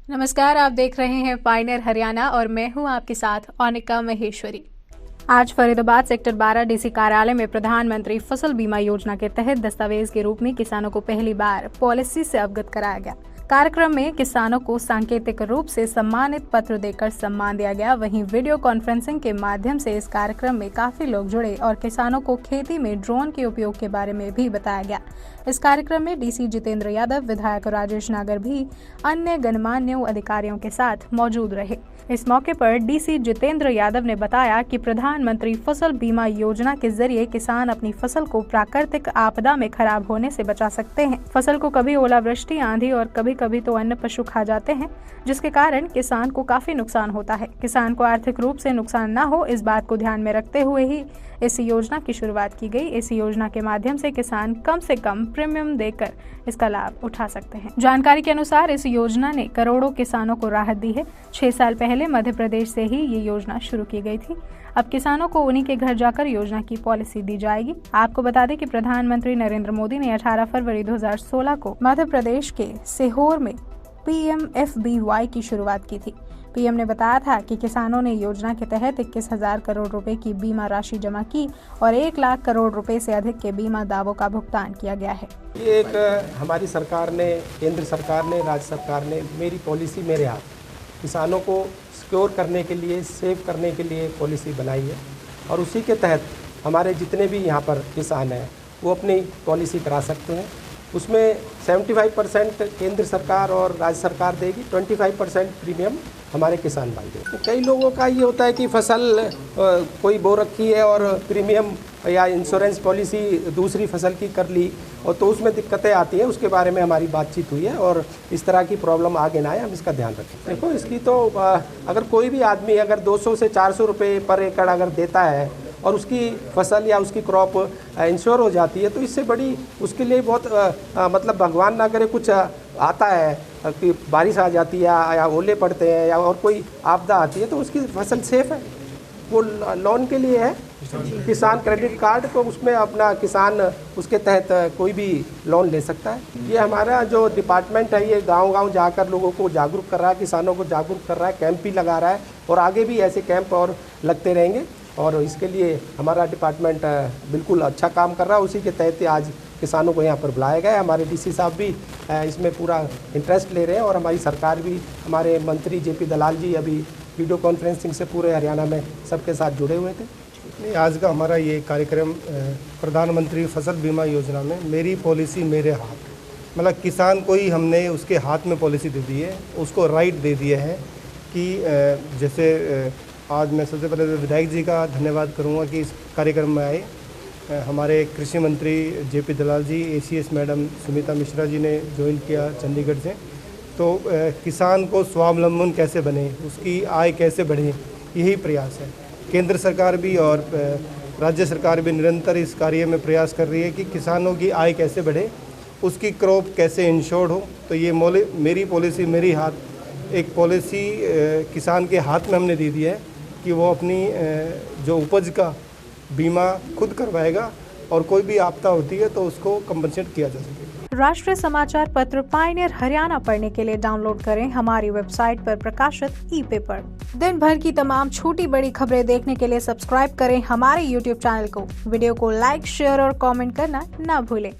नमस्कार, आप देख रहे हैं पायनियर हरियाणा और मैं हूं आपके साथ अनिका महेश्वरी। आज फरीदाबाद सेक्टर 12 डीसी कार्यालय में प्रधानमंत्री फसल बीमा योजना के तहत दस्तावेज के रूप में किसानों को पहली बार पॉलिसी से अवगत कराया गया। कार्यक्रम में किसानों को सांकेतिक रूप से सम्मानित पत्र देकर सम्मान दिया गया। वहीं वीडियो कॉन्फ्रेंसिंग के माध्यम से इस कार्यक्रम में काफी लोग जुड़े और किसानों को खेती में ड्रोन के उपयोग के बारे में भी बताया गया। इस कार्यक्रम में डीसी जितेंद्र यादव, विधायक राजेश नागर भी अन्य गणमान्य अधिकारियों के साथ मौजूद रहे। इस मौके पर डीसी जितेंद्र यादव ने बताया कि प्रधानमंत्री फसल बीमा योजना के जरिए किसान अपनी फसल को प्राकृतिक आपदा में खराब होने से बचा सकते हैं। फसल को कभी ओलावृष्टि, आंधी और कभी तो अन्य पशु खा जाते हैं, जिसके कारण किसान को काफी नुकसान होता है। किसान को आर्थिक रूप से नुकसान न हो, इस बात को ध्यान में रखते हुए ही इस योजना की शुरुआत की गई। इस योजना के माध्यम से किसान कम से कम प्रीमियम देकर इसका लाभ उठा सकते हैं। जानकारी के अनुसार इस योजना ने करोड़ों किसानों को राहत दी है। 6 साल पहले मध्य प्रदेश से ही ये योजना शुरू की गई थी। अब किसानों को उन्हीं के घर जाकर योजना की पॉलिसी दी जाएगी। आपको बता दें कि प्रधानमंत्री नरेंद्र मोदी ने 18 फरवरी 2016 को मध्य प्रदेश के सीहोर में PMFBY की शुरुआत की थी। पीएम ने बताया था कि किसानों ने योजना के तहत 21,000 करोड़ रुपए की बीमा राशि जमा की और 1 लाख करोड़ रुपए से अधिक के बीमा दावों का भुगतान किया गया है। ये एक हमारी सरकार ने, केंद्र सरकार ने, राज्य सरकार ने मेरी पॉलिसी मेरे हाथ, किसानों को सिक्योर करने के लिए, सेव करने के लिए पॉलिसी बनाई है और उसी के तहत हमारे जितने भी यहाँ पर किसान हैं वो अपनी पॉलिसी करा सकते हैं। उसमें 75% केंद्र सरकार और राज्य सरकार देगी, 25% प्रीमियम हमारे किसान भाई देंगे। तो कई लोगों का ये होता है कि फसल कोई बो रखी है और प्रीमियम या इंश्योरेंस पॉलिसी दूसरी फसल की कर ली और तो उसमें दिक्कतें आती हैं। उसके बारे में हमारी बातचीत हुई है और इस तरह की प्रॉब्लम आगे ना आए, हम इसका ध्यान रखें। देखो, इसकी तो अगर कोई भी आदमी अगर 200 से 400 रुपये पर एकड़ अगर देता है और उसकी फसल या उसकी क्रॉप इंश्योर हो जाती है तो इससे बड़ी उसके लिए बहुत मतलब भगवान ना करे कुछ आता है कि बारिश आ जाती है या ओले पड़ते हैं या और कोई आपदा आती है तो उसकी फसल सेफ है। वो लोन के लिए है, किसान क्रेडिट कार्ड, तो उसमें अपना किसान उसके तहत कोई भी लोन ले सकता है। ये हमारा जो डिपार्टमेंट है ये गांव-गांव जाकर लोगों को जागरूक कर रहा है, किसानों को जागरूक कर रहा है, कैंप भी लगा रहा है और आगे भी ऐसे कैंप और लगते रहेंगे और इसके लिए हमारा डिपार्टमेंट बिल्कुल अच्छा काम कर रहा है। उसी के तहत आज किसानों को यहाँ पर बुलाया गया है। हमारे डीसी साहब भी इसमें पूरा इंटरेस्ट ले रहे हैं और हमारी सरकार भी, हमारे मंत्री JP दलाल जी अभी वीडियो कॉन्फ्रेंसिंग से पूरे हरियाणा में सबके साथ जुड़े हुए थे। आज का हमारा ये कार्यक्रम प्रधानमंत्री फसल बीमा योजना में मेरी पॉलिसी मेरे हाथ, मतलब किसान को ही हमने उसके हाथ में पॉलिसी दे दी है, उसको राइट दे दिया है कि जैसे आज मैं सबसे पहले विधायक जी का धन्यवाद करूंगा कि इस कार्यक्रम में आए। हमारे कृषि मंत्री JP दलाल जी, ACS मैडम सुमिता मिश्रा जी ने ज्वाइन किया चंडीगढ़ से। तो किसान को स्वावलंबन कैसे बने, उसकी आय कैसे बढ़े, यही प्रयास है। केंद्र सरकार भी और राज्य सरकार भी निरंतर इस कार्य में प्रयास कर रही है कि किसानों की आय कैसे बढ़े, उसकी क्रॉप कैसे इंश्योर्ड हो। तो ये मेरी पॉलिसी मेरी हाथ, एक पॉलिसी किसान के हाथ में हमने दे दी है कि वो अपनी जो उपज का बीमा खुद करवाएगा और कोई भी आपदा होती है तो उसको कंपनसेट किया जा सकेगा। राष्ट्रीय समाचार पत्र पायनियर हरियाणा पढ़ने के लिए डाउनलोड करें हमारी वेबसाइट पर प्रकाशित ई-पेपर। दिन भर की तमाम छोटी बड़ी खबरें देखने के लिए सब्सक्राइब करें हमारे YouTube चैनल को। वीडियो को लाइक, शेयर और कमेंट करना न भूलें।